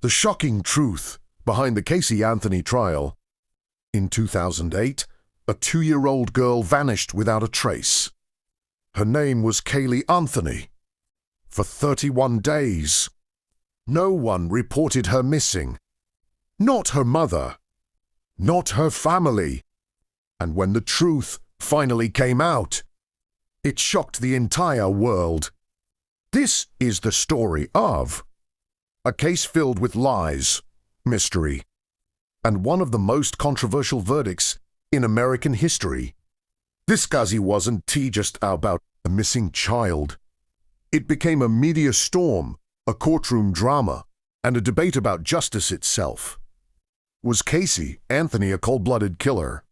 The shocking truth behind the Caylee Anthony trial. In 2008, a 2-year-old girl vanished without a trace. Her name was Caylee Anthony. For 31 days, no one reported her missing. Not her mother. Not her family. And when the truth finally came out, it shocked the entire world. This is the story of a case filled with lies, mystery, and one of the most controversial verdicts in American history. This case wasn't just about a missing child. It became a media storm, a courtroom drama, and a debate about justice itself. Was Caylee Anthony a cold-blooded killer?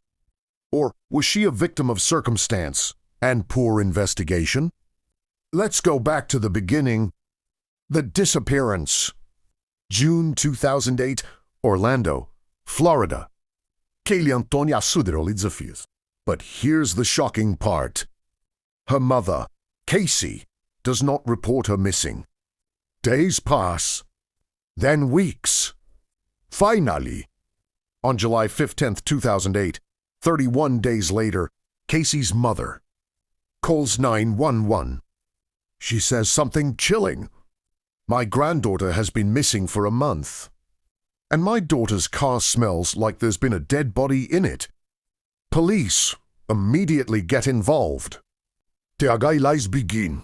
Or was she a victim of circumstance and poor investigation? Let's go back to the beginning. The disappearance. June 2008, Orlando, Florida. Caylee Anthony disappears. But here's the shocking part. Her mother, Caylee, does not report her missing. Days pass, then weeks. Finally, on July 15, 2008, 31 days later, Caylee's mother calls 911. She says something chilling. My granddaughter has been missing for a month, and my daughter's car smells like there's been a dead body in it. Police immediately get involved. The lies begin.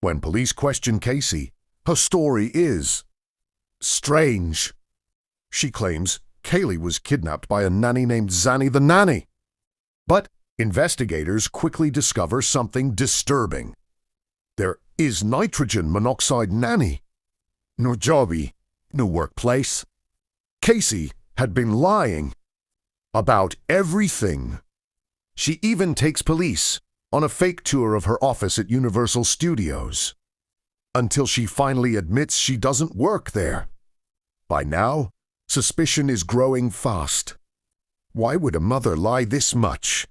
When police question Caylee, her story is strange. She claims Caylee was kidnapped by a nanny named Zanny the Nanny. But investigators quickly discover something disturbing. There is nitrogen monoxide nanny. No jobby, no workplace. Caylee had been lying about everything. She even takes police on a fake tour of her office at Universal Studios, until she finally admits she doesn't work there. By now, suspicion is growing fast. Why would a mother lie this much?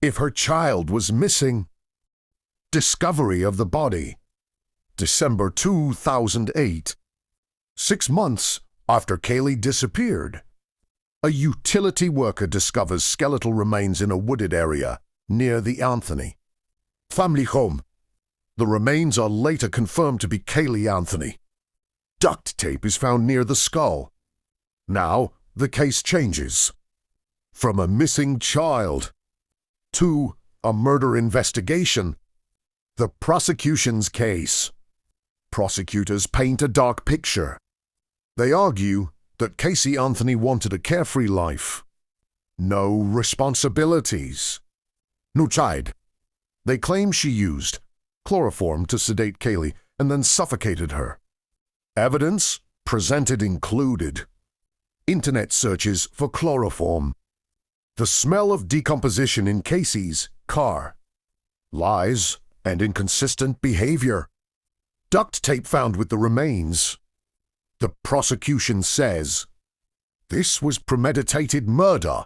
If her child was missing. Discovery of the body. December 2008. 6 months after Caylee disappeared, a utility worker discovers skeletal remains in a wooded area near the Anthony family home. The remains are later confirmed to be Caylee Anthony. Duct tape is found near the skull. Now the case changes. From a missing child to a murder investigation. The prosecution's case. Prosecutors paint a dark picture. They argue that Caylee Anthony wanted a carefree life. No responsibilities. No child. They claim she used chloroform to sedate Caylee and then suffocated her. Evidence presented included internet searches for chloroform, the smell of decomposition in Caylee's car, lies and inconsistent behavior, duct tape found with the remains. The prosecution says this was premeditated murder.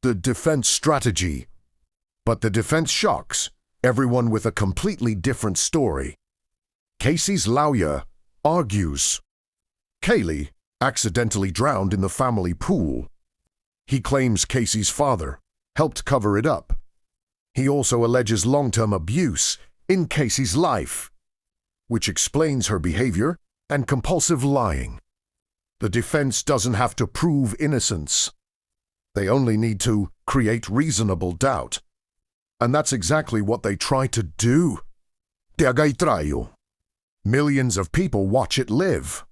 The defense strategy. But the defense shocks everyone with a completely different story. Caylee's lawyer argues Caylee accidentally drowned in the family pool. He claims Caylee's father helped cover it up. He also alleges long-term abuse in Caylee's life, which explains her behavior and compulsive lying. The defense doesn't have to prove innocence. They only need to create reasonable doubt. And that's exactly what they try to do. Millions of people watch it live.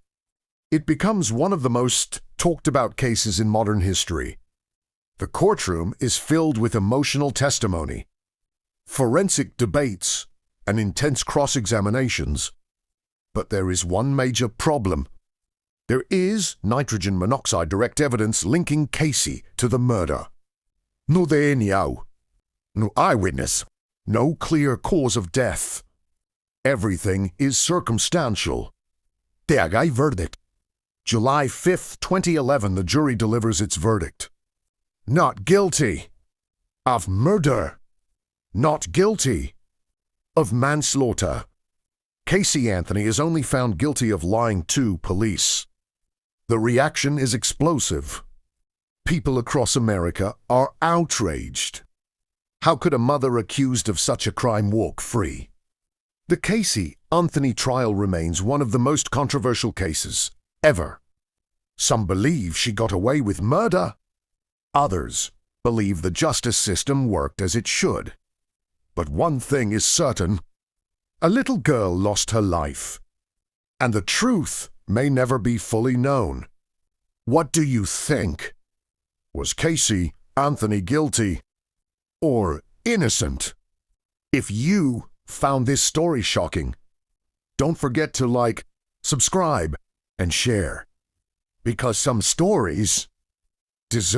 It becomes one of the most talked-about cases in modern history. The courtroom is filled with emotional testimony, forensic debates, and intense cross-examinations. But there is one major problem. There is nitrogen monoxide direct evidence linking Caylee to the murder. No DNA. No eyewitness. No clear cause of death. Everything is circumstantial. Teagay verdict. July 5, 2011, the jury delivers its verdict. Not guilty of murder. Not guilty of manslaughter. Caylee Anthony is only found guilty of lying to police. The reaction is explosive. People across America are outraged. How could a mother accused of such a crime walk free? The Caylee Anthony trial remains one of the most controversial cases ever. Some believe she got away with murder. Others believe the justice system worked as it should. But one thing is certain: a little girl lost her life, and the truth may never be fully known. What do you think? Was Caylee Anthony guilty or innocent? If you found this story shocking, don't forget to like, subscribe, and share. Because some stories deserve